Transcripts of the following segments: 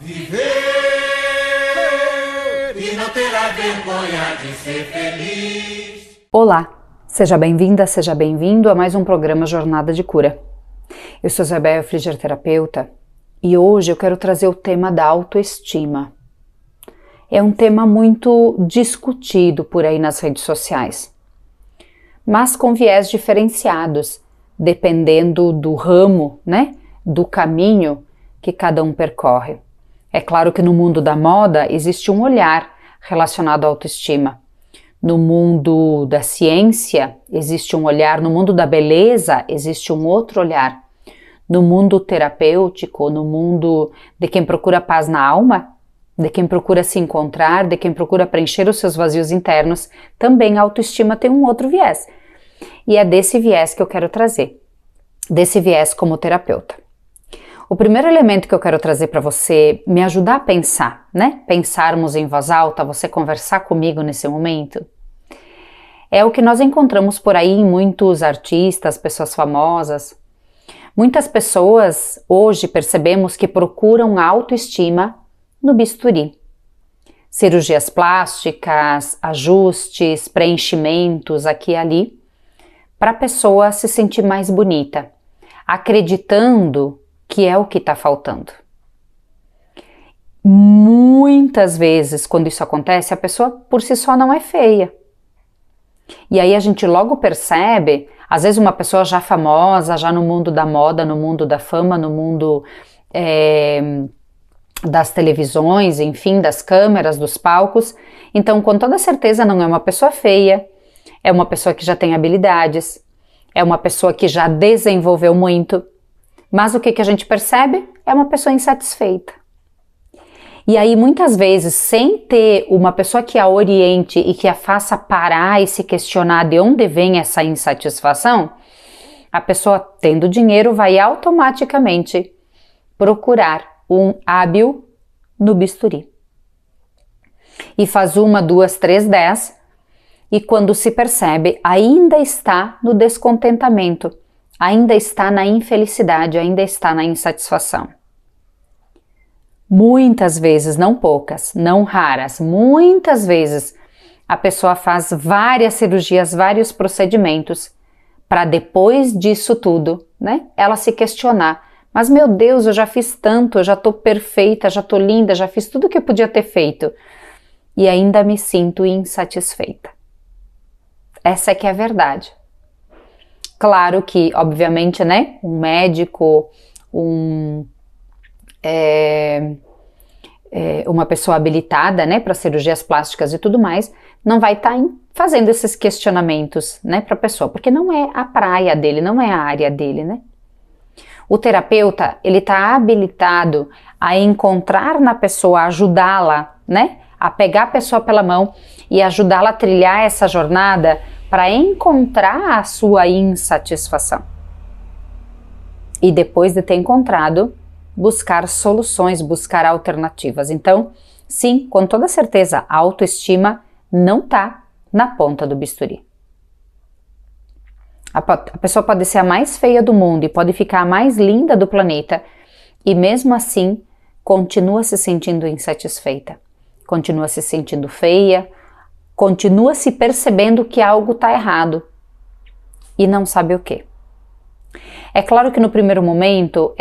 Viver e não terá vergonha de ser feliz. Olá, seja bem-vinda, seja bem-vindo a mais um programa Jornada de Cura. Eu sou Isabel Fliger, terapeuta, e hoje eu quero trazer o tema da autoestima. É um tema muito discutido por aí nas redes sociais, mas com viés diferenciados, dependendo do ramo, do caminho que cada um percorre. É claro que no mundo da moda existe um olhar relacionado à autoestima. No mundo da ciência existe um olhar, no mundo da beleza existe um outro olhar. No mundo terapêutico, no mundo de quem procura paz na alma, de quem procura se encontrar, de quem procura preencher os seus vazios internos, também a autoestima tem um outro viés. E é desse viés que eu quero trazer, desse viés como terapeuta. O primeiro elemento que eu quero trazer para você, me ajudar a pensar, Pensarmos em voz alta, você conversar comigo nesse momento, é o que nós encontramos por aí em muitos artistas, pessoas famosas. Muitas pessoas hoje percebemos que procuram autoestima no bisturi. Cirurgias plásticas, ajustes, preenchimentos aqui e ali, para a pessoa se sentir mais bonita, acreditando que é o que está faltando. Muitas vezes, quando isso acontece, a pessoa por si só não é feia. E aí a gente logo percebe, às vezes uma pessoa já famosa, já no mundo da moda, no mundo da fama, no mundo das televisões, enfim, das câmeras, dos palcos. Então, com toda certeza não é uma pessoa feia, é uma pessoa que já tem habilidades, é uma pessoa que já desenvolveu muito. Mas o que a gente percebe? É uma pessoa insatisfeita. E aí, muitas vezes, sem ter uma pessoa que a oriente e que a faça parar e se questionar de onde vem essa insatisfação, a pessoa, tendo dinheiro, vai automaticamente procurar um hábil no bisturi. E faz 1, 2, 3, 10, e quando se percebe, ainda está no descontentamento, ainda está na infelicidade, ainda está na insatisfação. Muitas vezes, não poucas, não raras, muitas vezes a pessoa faz várias cirurgias, vários procedimentos para depois disso tudo, ela se questionar. Mas meu Deus, eu já fiz tanto, eu já estou perfeita, já estou linda, já fiz tudo o que eu podia ter feito e ainda me sinto insatisfeita. Essa é que é a verdade. Claro que, obviamente, um médico, uma pessoa habilitada, para cirurgias plásticas e tudo mais, não vai estar fazendo esses questionamentos, para a pessoa, porque não é a praia dele, não é a área dele, O terapeuta, ele está habilitado a encontrar na pessoa, ajudá-la, a pegar a pessoa pela mão e ajudá-la a trilhar essa jornada para encontrar a sua insatisfação. E depois de ter encontrado, buscar soluções, buscar alternativas. Então, sim, com toda certeza, a autoestima não está na ponta do bisturi. A pessoa pode ser a mais feia do mundo e pode ficar a mais linda do planeta e mesmo assim continua se sentindo insatisfeita, continua se sentindo feia, continua se percebendo que algo está errado e não sabe o que. É claro que no primeiro momento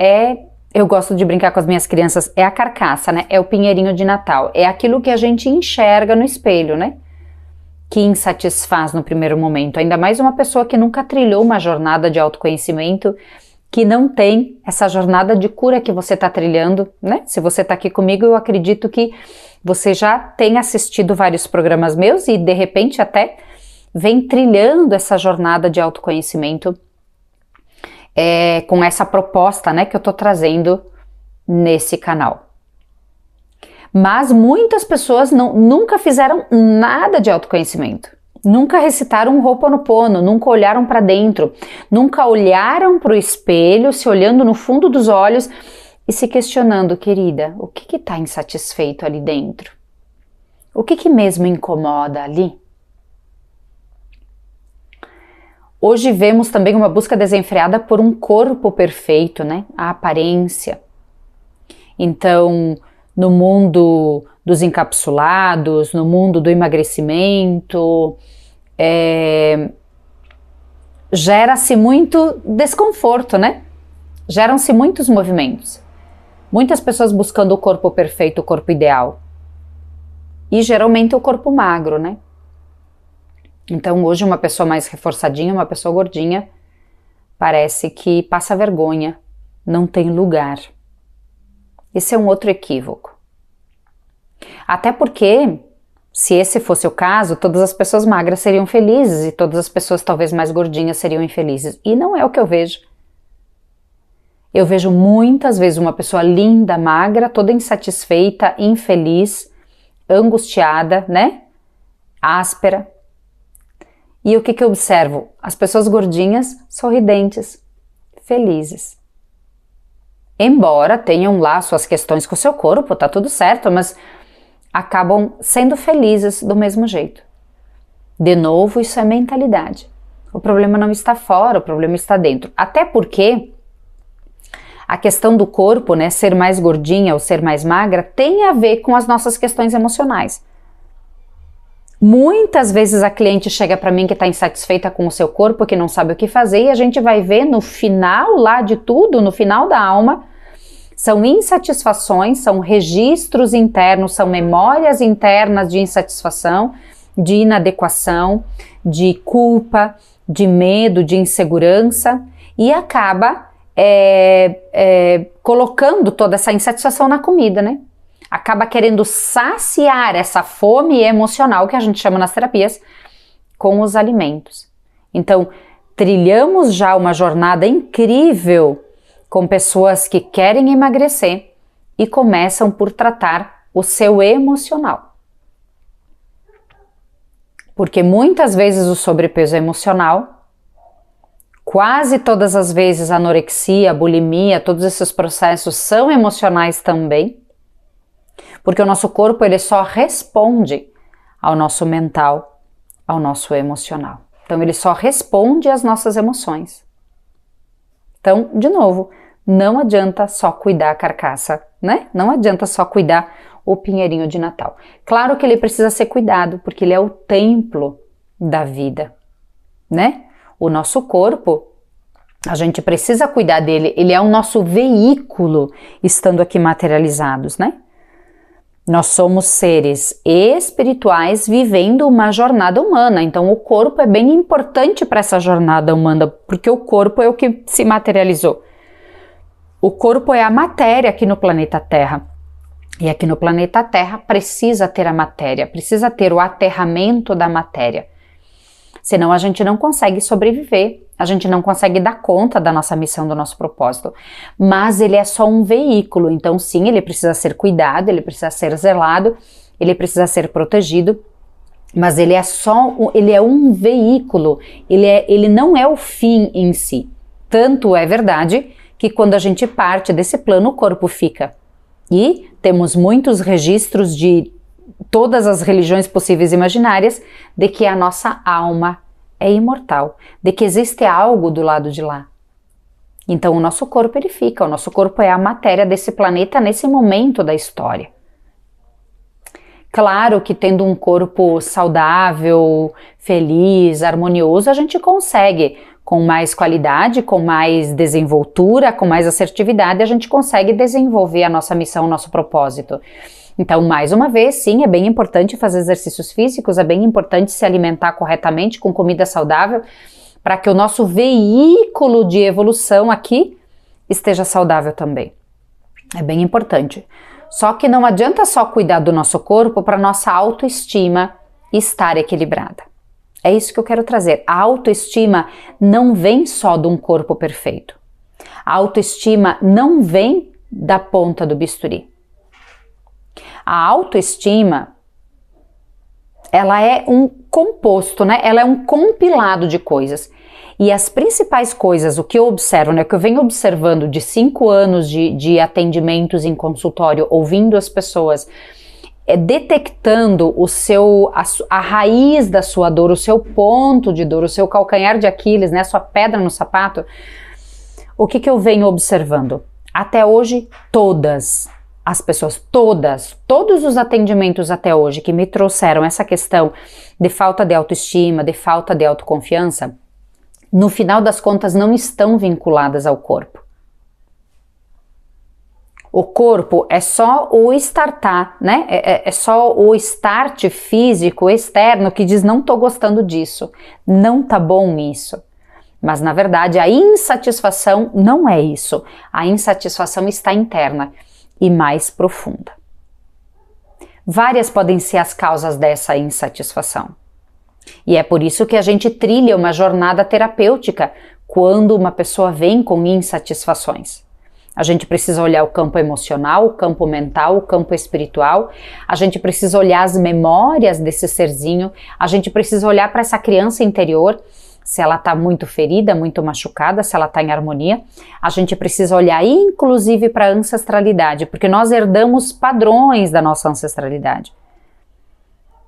eu gosto de brincar com as minhas crianças, é a carcaça, é o pinheirinho de Natal, é aquilo que a gente enxerga no espelho, que insatisfaz no primeiro momento, ainda mais uma pessoa que nunca trilhou uma jornada de autoconhecimento, que não tem essa jornada de cura que você está trilhando, Se você está aqui comigo, eu acredito que você já tem assistido vários programas meus e de repente até vem trilhando essa jornada de autoconhecimento com essa proposta, que eu estou trazendo nesse canal. Mas muitas pessoas nunca fizeram nada de autoconhecimento, nunca recitaram um Ho'oponopono, nunca olharam para dentro, nunca olharam para o espelho, se olhando no fundo dos olhos e se questionando, querida, o que está insatisfeito ali dentro? O que mesmo incomoda ali? Hoje vemos também uma busca desenfreada por um corpo perfeito, a aparência. Então, no mundo dos encapsulados, no mundo do emagrecimento, gera-se muito desconforto, né? Geram-se muitos movimentos. Muitas pessoas buscando o corpo perfeito, o corpo ideal. E geralmente o corpo magro, né? Então hoje uma pessoa mais reforçadinha, uma pessoa gordinha, parece que passa vergonha, não tem lugar. Esse é um outro equívoco. Até porque, se esse fosse o caso, todas as pessoas magras seriam felizes e todas as pessoas talvez mais gordinhas seriam infelizes. E não é o que eu vejo. Eu vejo muitas vezes uma pessoa linda, magra, toda insatisfeita, infeliz, angustiada, né? Áspera. E o que eu observo? As pessoas gordinhas, sorridentes, felizes. Embora tenham lá suas questões com o seu corpo, tá tudo certo, mas acabam sendo felizes do mesmo jeito. De novo, isso é mentalidade. O problema não está fora, o problema está dentro. Até porque a questão do corpo, né, ser mais gordinha ou ser mais magra, tem a ver com as nossas questões emocionais. Muitas vezes a cliente chega para mim que está insatisfeita com o seu corpo, que não sabe o que fazer, e a gente vai ver no final lá de tudo, no final da alma, são insatisfações, são registros internos, são memórias internas de insatisfação, de inadequação, de culpa, de medo, de insegurança, e acaba colocando toda essa insatisfação na comida, né? Acaba querendo saciar essa fome emocional que a gente chama nas terapias com os alimentos. Então, trilhamos já uma jornada incrível com pessoas que querem emagrecer e começam por tratar o seu emocional. Porque muitas vezes o sobrepeso é emocional, quase todas as vezes a anorexia, a bulimia, todos esses processos são emocionais também. Porque o nosso corpo ele só responde ao nosso mental, ao nosso emocional. Então ele só responde às nossas emoções. Então, de novo, não adianta só cuidar a carcaça, né? Não adianta só cuidar o pinheirinho de Natal. Claro que ele precisa ser cuidado, porque ele é o templo da vida, né? O nosso corpo, a gente precisa cuidar dele, ele é o nosso veículo estando aqui materializados, né? Nós somos seres espirituais vivendo uma jornada humana, então o corpo é bem importante para essa jornada humana, porque o corpo é o que se materializou. O corpo é a matéria aqui no planeta Terra. E aqui no planeta Terra precisa ter a matéria, precisa ter o aterramento da matéria. Senão a gente não consegue sobreviver, a gente não consegue dar conta da nossa missão, do nosso propósito. Mas ele é só um veículo, então sim, ele precisa ser cuidado, ele precisa ser zelado, ele precisa ser protegido, mas ele é um veículo, ele não é o fim em si. Tanto é verdade que quando a gente parte desse plano, o corpo fica. E temos muitos registros de todas as religiões possíveis e imaginárias de que a nossa alma é imortal, de que existe algo do lado de lá. Então o nosso corpo ele fica, o nosso corpo é a matéria desse planeta nesse momento da história. Claro que tendo um corpo saudável, feliz, harmonioso, a gente consegue, com mais qualidade, com mais desenvoltura, com mais assertividade, a gente consegue desenvolver a nossa missão, o nosso propósito. Então, mais uma vez, sim, é bem importante fazer exercícios físicos, é bem importante se alimentar corretamente, com comida saudável, para que o nosso veículo de evolução aqui esteja saudável também. É bem importante. Só que não adianta só cuidar do nosso corpo para nossa autoestima estar equilibrada. É isso que eu quero trazer. A autoestima não vem só de um corpo perfeito. A autoestima não vem da ponta do bisturi. A autoestima, ela é um composto, né? Ela é um compilado de coisas. E as principais coisas, o que eu observo, né? O que eu venho observando de 5 anos de atendimentos em consultório, ouvindo as pessoas, detectando a raiz da sua dor, o seu ponto de dor, o seu calcanhar de Aquiles, né? A sua pedra no sapato. O que eu venho observando? Até hoje, todas as pessoas, todos os atendimentos até hoje que me trouxeram essa questão de falta de autoestima, de falta de autoconfiança, no final das contas não estão vinculadas ao corpo. O corpo é só o startar, né? É só o start físico externo que diz não tô gostando disso, não tá bom isso. Mas na verdade a insatisfação não é isso. A insatisfação está interna e mais profunda. Várias podem ser as causas dessa insatisfação. E é por isso que a gente trilha uma jornada terapêutica quando uma pessoa vem com insatisfações. A gente precisa olhar o campo emocional, o campo mental, o campo espiritual. A gente precisa olhar as memórias desse serzinho. A gente precisa olhar para essa criança interior, se ela está muito ferida, muito machucada, se ela está em harmonia. A gente precisa olhar inclusive para a ancestralidade, porque nós herdamos padrões da nossa ancestralidade.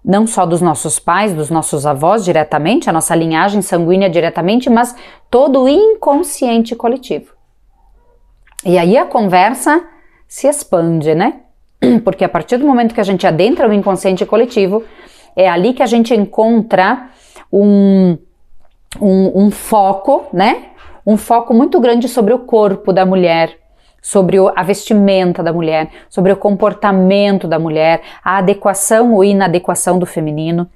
Não só dos nossos pais, dos nossos avós diretamente, a nossa linhagem sanguínea diretamente, mas todo o inconsciente coletivo. E aí a conversa se expande, né? Porque a partir do momento que a gente adentra o inconsciente coletivo, é ali que a gente encontra um foco, né? Um foco muito grande sobre o corpo da mulher, sobre a vestimenta da mulher, sobre o comportamento da mulher, a adequação ou inadequação do feminino.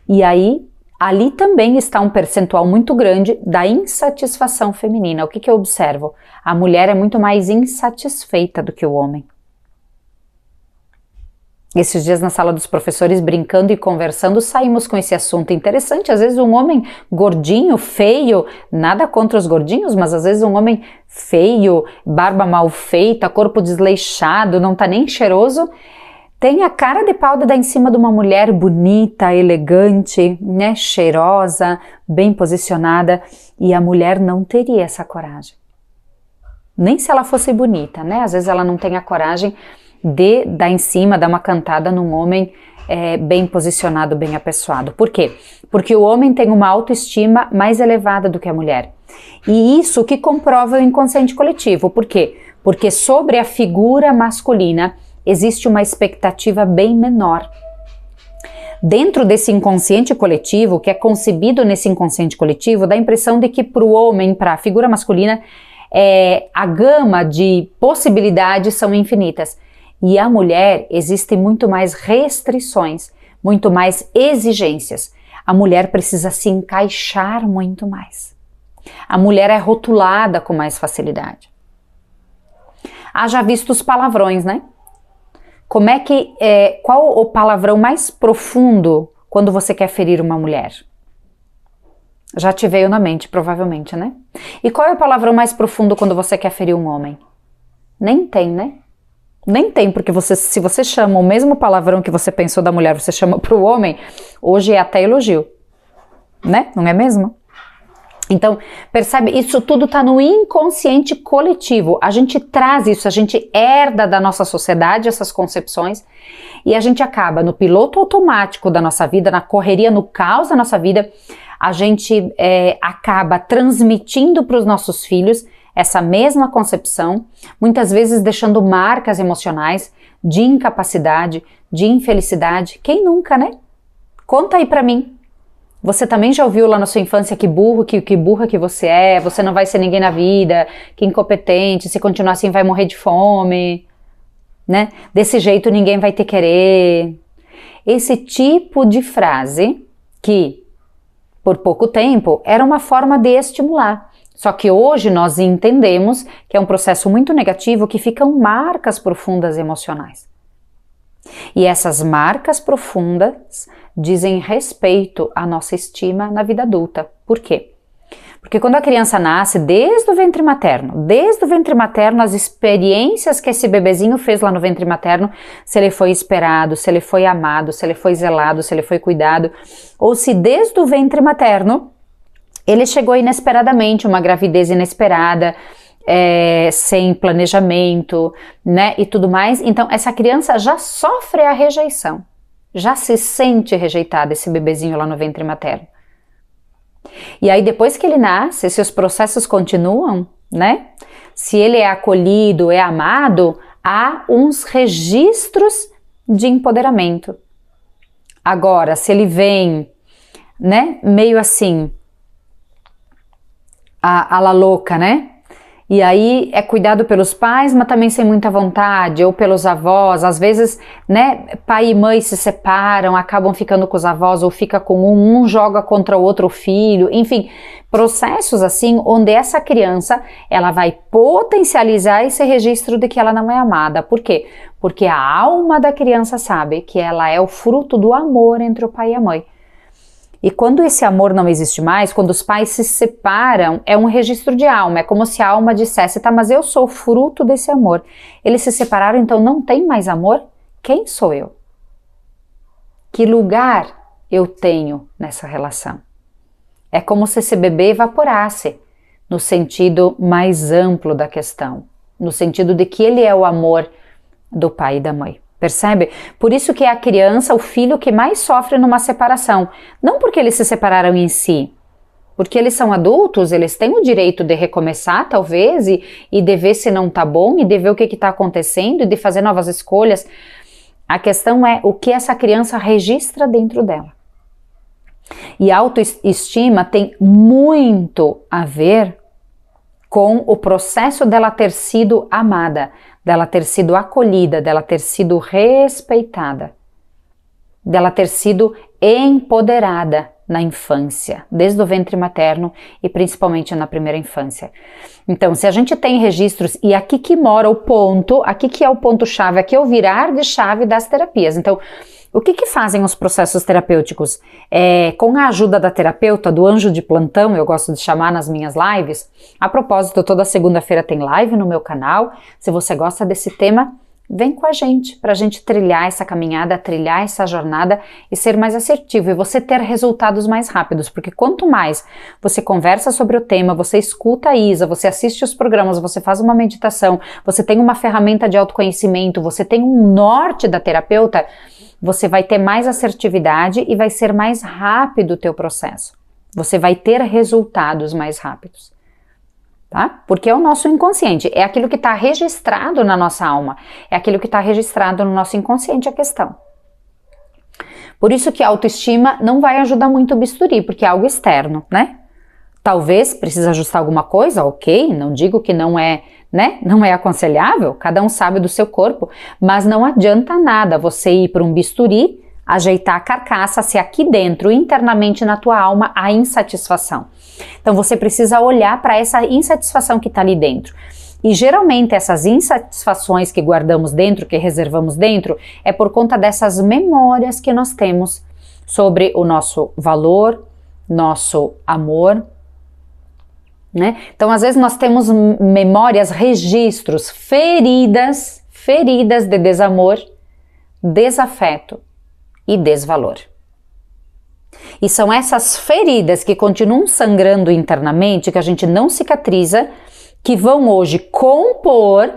E aí, ali também está um percentual muito grande da insatisfação feminina. O que eu observo? A mulher é muito mais insatisfeita do que o homem. Esses dias na sala dos professores, brincando e conversando, saímos com esse assunto interessante. Às vezes um homem gordinho, feio, nada contra os gordinhos, mas às vezes um homem feio, barba mal feita, corpo desleixado, não tá nem cheiroso, tem a cara de pau de dar em cima de uma mulher bonita, elegante, né, cheirosa, bem posicionada, e a mulher não teria essa coragem. Nem se ela fosse bonita, né? Às vezes ela não tem a coragem de dar em cima, dar uma cantada num homem bem posicionado, bem apessoado. Por quê? Porque o homem tem uma autoestima mais elevada do que a mulher. E isso que comprova o inconsciente coletivo. Por quê? Porque sobre a figura masculina existe uma expectativa bem menor. Dentro desse inconsciente coletivo, que é concebido nesse inconsciente coletivo, dá a impressão de que para o homem, para a figura masculina, a gama de possibilidades são infinitas. E a mulher existem muito mais restrições, muito mais exigências. A mulher precisa se encaixar muito mais. A mulher é rotulada com mais facilidade. Haja visto os palavrões, né? Qual o palavrão mais profundo quando você quer ferir uma mulher? Já te veio na mente, provavelmente, né? E qual é o palavrão mais profundo quando você quer ferir um homem? Nem tem, né? Nem tem, porque se você chama o mesmo palavrão que você pensou da mulher, você chama pro homem, hoje é até elogio, né? Não é mesmo? Então, percebe, isso tudo tá no inconsciente coletivo. A gente traz isso, a gente herda da nossa sociedade essas concepções e a gente acaba no piloto automático da nossa vida, na correria, no caos da nossa vida, a gente acaba transmitindo para os nossos filhos essa mesma concepção, muitas vezes deixando marcas emocionais de incapacidade, de infelicidade. Quem nunca, né? Conta aí pra mim. Você também já ouviu lá na sua infância que burro, que burra que você não vai ser ninguém na vida, que incompetente, se continuar assim vai morrer de fome, né? Desse jeito ninguém vai te querer. Esse tipo de frase que, por pouco tempo, era uma forma de estimular. Só que hoje nós entendemos que é um processo muito negativo que ficam marcas profundas emocionais. E essas marcas profundas dizem respeito à nossa estima na vida adulta. Por quê? Porque quando a criança nasce, desde o ventre materno, as experiências que esse bebezinho fez lá no ventre materno, se ele foi esperado, se ele foi amado, se ele foi zelado, se ele foi cuidado, ou se desde o ventre materno ele chegou inesperadamente, uma gravidez inesperada, sem planejamento, né, e tudo mais. Então, essa criança já sofre a rejeição, já se sente rejeitada, esse bebezinho lá no ventre materno. E aí, depois que ele nasce, se os processos continuam, né, se ele é acolhido, é amado, há uns registros de empoderamento. Agora, se ele vem, né, meio assim, a la louca, né? E aí é cuidado pelos pais, mas também sem muita vontade, ou pelos avós. Às vezes, né, pai e mãe se separam, acabam ficando com os avós, ou fica com um joga contra o outro filho. Enfim, processos assim, onde essa criança, ela vai potencializar esse registro de que ela não é amada. Por quê? Porque a alma da criança sabe que ela é o fruto do amor entre o pai e a mãe. E quando esse amor não existe mais, quando os pais se separam, é um registro de alma, é como se a alma dissesse, tá, mas eu sou fruto desse amor. Eles se separaram, então não tem mais amor? Quem sou eu? Que lugar eu tenho nessa relação? É como se esse bebê evaporasse, no sentido mais amplo da questão, no sentido de que ele é o amor do pai e da mãe. Percebe? Por isso que é a criança, o filho que mais sofre numa separação. Não porque eles se separaram em si, porque eles são adultos, eles têm o direito de recomeçar talvez e de ver se não tá bom e de ver o que está acontecendo e de fazer novas escolhas. A questão é o que essa criança registra dentro dela. E a autoestima tem muito a ver com o processo dela ter sido amada, dela ter sido acolhida, dela ter sido respeitada, dela ter sido empoderada na infância, desde o ventre materno e principalmente na primeira infância. Então, se a gente tem registros, e aqui que mora o ponto, aqui que é o ponto-chave, aqui é o virar de chave das terapias. Então, o que fazem os processos terapêuticos? Com a ajuda da terapeuta, do anjo de plantão, eu gosto de chamar nas minhas lives. A propósito, toda segunda-feira tem live no meu canal. Se você gosta desse tema, vem com a gente, para a gente trilhar essa caminhada, trilhar essa jornada e ser mais assertivo e você ter resultados mais rápidos, porque quanto mais você conversa sobre o tema, você escuta a Isa, você assiste os programas, você faz uma meditação, você tem uma ferramenta de autoconhecimento, você tem um norte da terapeuta, você vai ter mais assertividade e vai ser mais rápido o teu processo. Você vai ter resultados mais rápidos. Tá? Porque é o nosso inconsciente, é aquilo que está registrado na nossa alma, é aquilo que está registrado no nosso inconsciente a questão. Por isso que a autoestima não vai ajudar muito o bisturi, porque é algo externo, né? Talvez precise ajustar alguma coisa, ok, não digo que não é, né? Não é aconselhável, cada um sabe do seu corpo, mas não adianta nada você ir para um bisturi, ajeitar a carcaça, se aqui dentro, internamente na tua alma, há insatisfação. Então você precisa olhar para essa insatisfação que está ali dentro. E geralmente essas insatisfações que guardamos dentro, que reservamos dentro, é por conta dessas memórias que nós temos sobre o nosso valor, nosso amor, né? Então às vezes nós temos memórias, registros, feridas de desamor, desafeto e desvalor. E são essas feridas que continuam sangrando internamente, que a gente não cicatriza, que vão hoje compor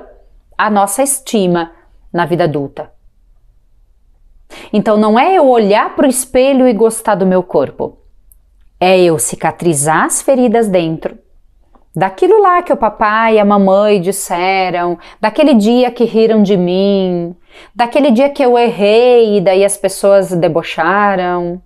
a nossa estima na vida adulta. Então não é eu olhar para o espelho e gostar do meu corpo. É eu cicatrizar as feridas dentro, daquilo lá que o papai e a mamãe disseram, daquele dia que riram de mim, daquele dia que eu errei e daí as pessoas debocharam,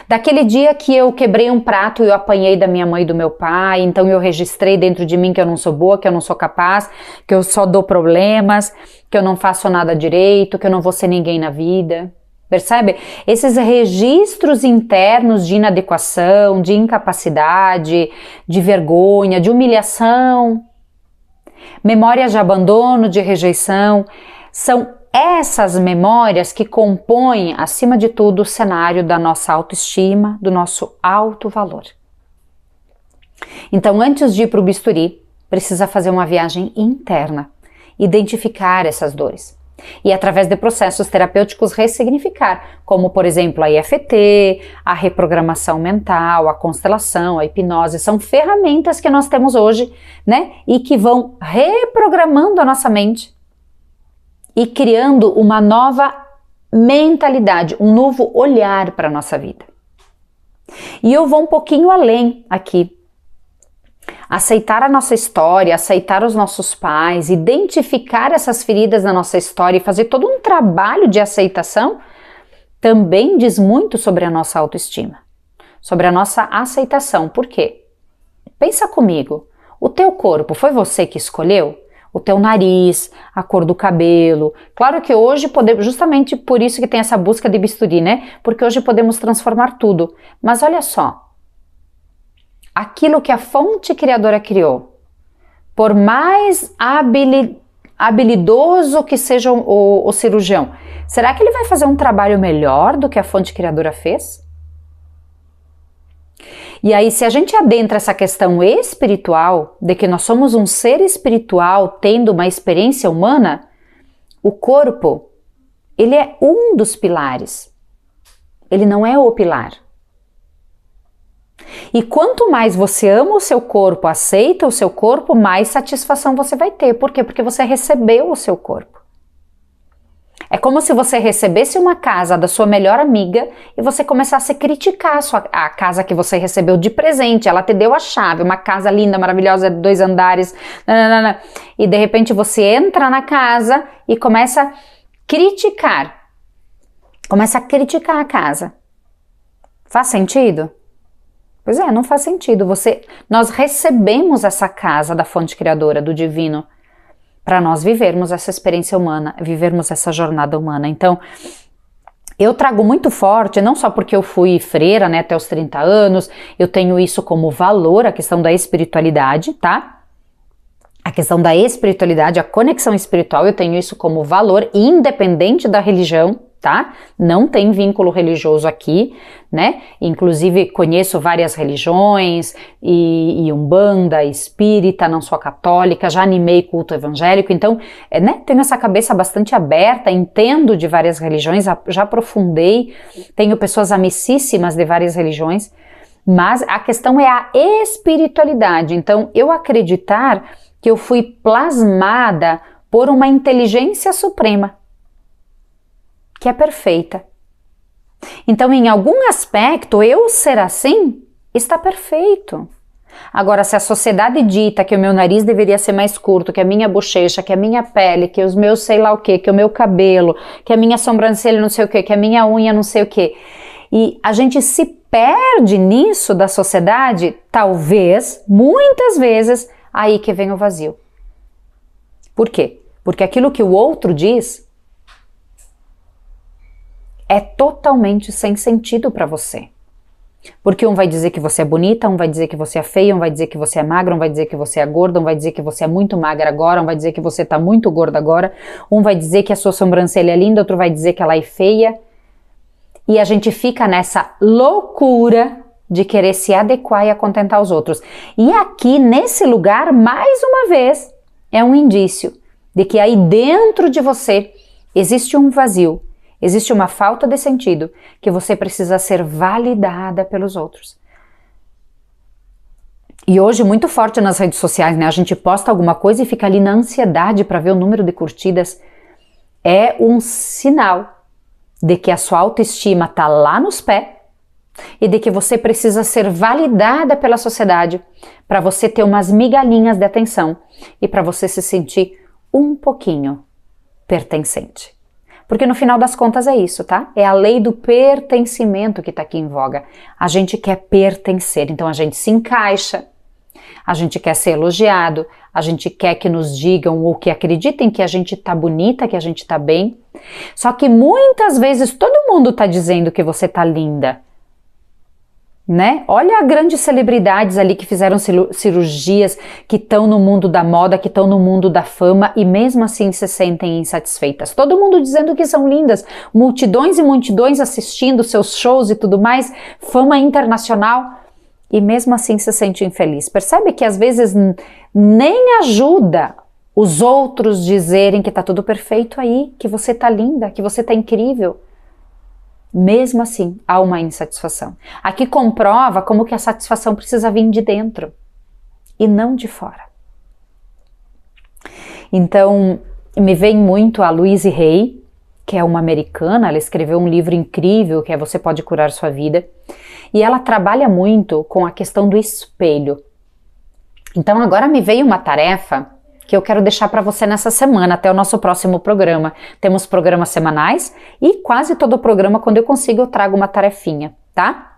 daquele dia que eu quebrei um prato e eu apanhei da minha mãe e do meu pai, então eu registrei dentro de mim que eu não sou boa, que eu não sou capaz, que eu só dou problemas, que eu não faço nada direito, que eu não vou ser ninguém na vida. Percebe? Esses registros internos de inadequação, de incapacidade, de vergonha, de humilhação, memórias de abandono, de rejeição, são essas memórias que compõem, acima de tudo, o cenário da nossa autoestima, do nosso alto valor. Então, antes de ir para o bisturi, precisa fazer uma viagem interna, identificar essas dores. E através de processos terapêuticos ressignificar, como por exemplo a EFT, a reprogramação mental, a constelação, a hipnose, são ferramentas que nós temos hoje, né? E que vão reprogramando a nossa mente e criando uma nova mentalidade, um novo olhar para a nossa vida. E eu vou um pouquinho além aqui. Aceitar a nossa história, aceitar os nossos pais, identificar essas feridas na nossa história e fazer todo um trabalho de aceitação também diz muito sobre a nossa autoestima, sobre a nossa aceitação. Por quê? Pensa comigo, o teu corpo foi você que escolheu? O teu nariz, a cor do cabelo. Claro que hoje podemos, justamente por isso que tem essa busca de bisturi, né? Porque hoje podemos transformar tudo. Mas olha só, aquilo que a fonte criadora criou, por mais habilidoso que seja o cirurgião, será que ele vai fazer um trabalho melhor do que a fonte criadora fez? E aí, se a gente adentra essa questão espiritual, de que nós somos um ser espiritual tendo uma experiência humana, o corpo, ele é um dos pilares. Ele não é o pilar. E quanto mais você ama o seu corpo, aceita o seu corpo, mais satisfação você vai ter. Por quê? Porque você recebeu o seu corpo. É como se você recebesse uma casa da sua melhor amiga e você começasse a criticar a casa que você recebeu de presente. Ela te deu a chave, uma casa linda, maravilhosa, 2 andares. Nananana. E de repente você entra na casa e começa a criticar. Começa a criticar a casa. Faz sentido? Pois é, não faz sentido. Nós recebemos essa casa da fonte criadora, do divino, para nós vivermos essa experiência humana, vivermos essa jornada humana. Então, eu trago muito forte, não só porque eu fui freira, né, até os 30 anos, eu tenho isso como valor, a questão da espiritualidade, tá? A questão da espiritualidade, a conexão espiritual, eu tenho isso como valor, independente da religião, tá? Não tem vínculo religioso aqui, né? Inclusive conheço várias religiões, e Umbanda, espírita, não sou católica, já animei culto evangélico, então, né? Tenho essa cabeça bastante aberta, entendo de várias religiões, já aprofundei, tenho pessoas amicíssimas de várias religiões, mas a questão é a espiritualidade. Então, eu acreditar que eu fui plasmada por uma inteligência suprema, que é perfeita. Então, em algum aspecto, eu ser assim está perfeito. Agora, se a sociedade dita que o meu nariz deveria ser mais curto, que a minha bochecha, que a minha pele, que os meus sei lá o que o meu cabelo, que a minha sobrancelha não sei o que a minha unha não sei o que, e a gente se perde nisso da sociedade, talvez, muitas vezes, aí que vem o vazio. Por quê? Porque aquilo que o outro diz é totalmente sem sentido para você. Porque um vai dizer que você é bonita, um vai dizer que você é feia, um vai dizer que você é magra, um vai dizer que você é gorda, um vai dizer que você é muito magra agora, um vai dizer que você tá muito gorda agora, um vai dizer que a sua sobrancelha é linda, outro vai dizer que ela é feia. E a gente fica nessa loucura de querer se adequar e acontentar os outros. E aqui, nesse lugar, mais uma vez, é um indício de que aí dentro de você existe um vazio, existe uma falta de sentido, que você precisa ser validada pelos outros. E hoje, muito forte nas redes sociais, né? A gente posta alguma coisa e fica ali na ansiedade para ver o número de curtidas. É um sinal de que a sua autoestima está lá nos pés e de que você precisa ser validada pela sociedade para você ter umas migalhinhas de atenção e para você se sentir um pouquinho pertencente. Porque no final das contas é isso, tá? É a lei do pertencimento que está aqui em voga. A gente quer pertencer, então a gente se encaixa, a gente quer ser elogiado, a gente quer que nos digam ou que acreditem que a gente tá bonita, que a gente tá bem. Só que muitas vezes todo mundo tá dizendo que você tá linda, né? Olha grandes celebridades ali que fizeram cirurgias, que estão no mundo da moda, que estão no mundo da fama e mesmo assim se sentem insatisfeitas. Todo mundo dizendo que são lindas, multidões e multidões assistindo seus shows e tudo mais, fama internacional e mesmo assim se sente infeliz. Percebe que às vezes nem ajuda os outros dizerem que tá tudo perfeito aí, que você tá linda, que você tá incrível. Mesmo assim, há uma insatisfação. Aqui comprova como que a satisfação precisa vir de dentro e não de fora. Então, me vem muito a Louise Hay, que é uma americana, ela escreveu um livro incrível que é Você Pode Curar Sua Vida, e ela trabalha muito com a questão do espelho. Então agora me veio uma tarefa que eu quero deixar para você nessa semana, até o nosso próximo programa. Temos programas semanais e quase todo o programa, quando eu consigo, eu trago uma tarefinha, tá?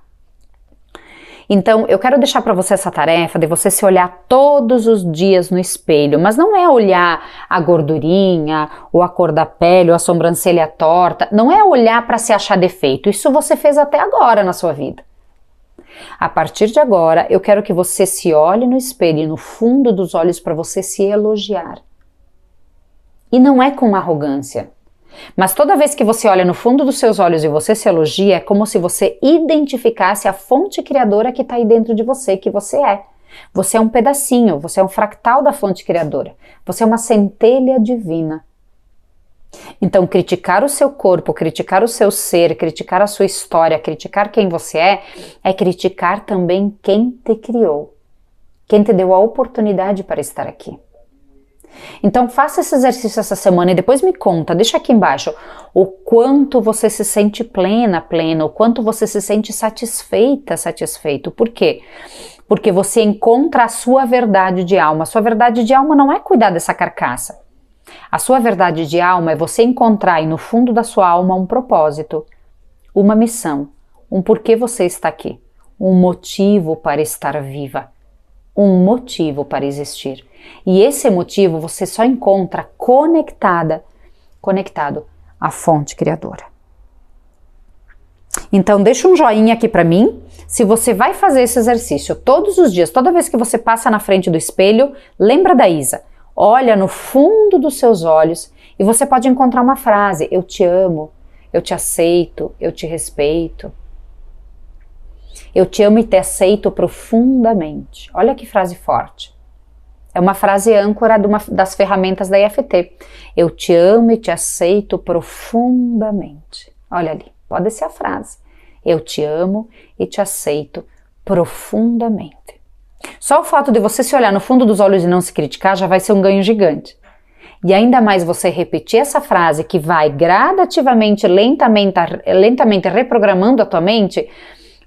Então, eu quero deixar para você essa tarefa de você se olhar todos os dias no espelho, mas não é olhar a gordurinha, ou a cor da pele, ou a sobrancelha torta, não é olhar para se achar defeito, isso você fez até agora na sua vida. A partir de agora, eu quero que você se olhe no espelho e no fundo dos olhos para você se elogiar. E não é com arrogância. Mas toda vez que você olha no fundo dos seus olhos e você se elogia, é como se você identificasse a fonte criadora que está aí dentro de você, que você é. Você é um pedacinho, você é um fractal da fonte criadora. Você é uma centelha divina. Então, criticar o seu corpo, criticar o seu ser, criticar a sua história, criticar quem você é criticar também quem te criou, quem te deu a oportunidade para estar aqui. Então faça esse exercício essa semana e depois me conta, deixa aqui embaixo o quanto você se sente plena, o quanto você se sente satisfeita, satisfeito. Por quê? Porque você encontra a sua verdade de alma. A sua verdade de alma não é cuidar dessa carcaça. A sua verdade de alma é você encontrar aí no fundo da sua alma um propósito, uma missão, um porquê você está aqui, um motivo para estar viva, um motivo para existir. E esse motivo você só encontra conectado à fonte criadora. Então deixa um joinha aqui para mim, se você vai fazer esse exercício todos os dias, toda vez que você passa na frente do espelho, lembra da Isa, olha no fundo dos seus olhos e você pode encontrar uma frase, eu te amo, eu te aceito, eu te respeito. Eu te amo e te aceito profundamente. Olha que frase forte. É uma frase âncora de uma das ferramentas da EFT. Eu te amo e te aceito profundamente. Olha ali, pode ser a frase. Eu te amo e te aceito profundamente. Só o fato de você se olhar no fundo dos olhos e não se criticar já vai ser um ganho gigante. E ainda mais você repetir essa frase que vai gradativamente, lentamente reprogramando a tua mente,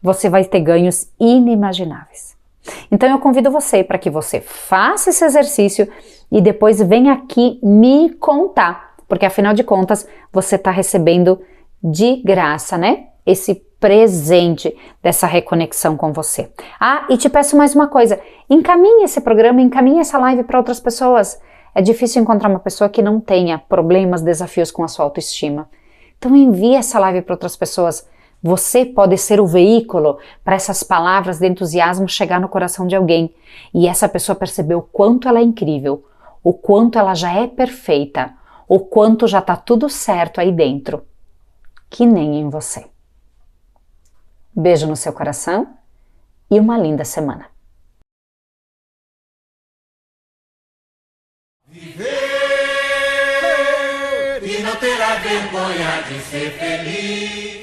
você vai ter ganhos inimagináveis. Então eu convido você para que você faça esse exercício e depois venha aqui me contar, porque afinal de contas você está recebendo de graça, né? Esse presente dessa reconexão com você. Ah, e te peço mais uma coisa, encaminhe esse programa, encaminhe essa live para outras pessoas. É difícil encontrar uma pessoa que não tenha problemas, desafios com a sua autoestima. Então envie essa live para outras pessoas. Você pode ser o veículo para essas palavras de entusiasmo chegar no coração de alguém e essa pessoa perceber o quanto ela é incrível, o quanto ela já é perfeita, o quanto já está tudo certo aí dentro, que nem em você. Beijo no seu coração e uma linda semana. Viver e não terá vergonha de ser feliz.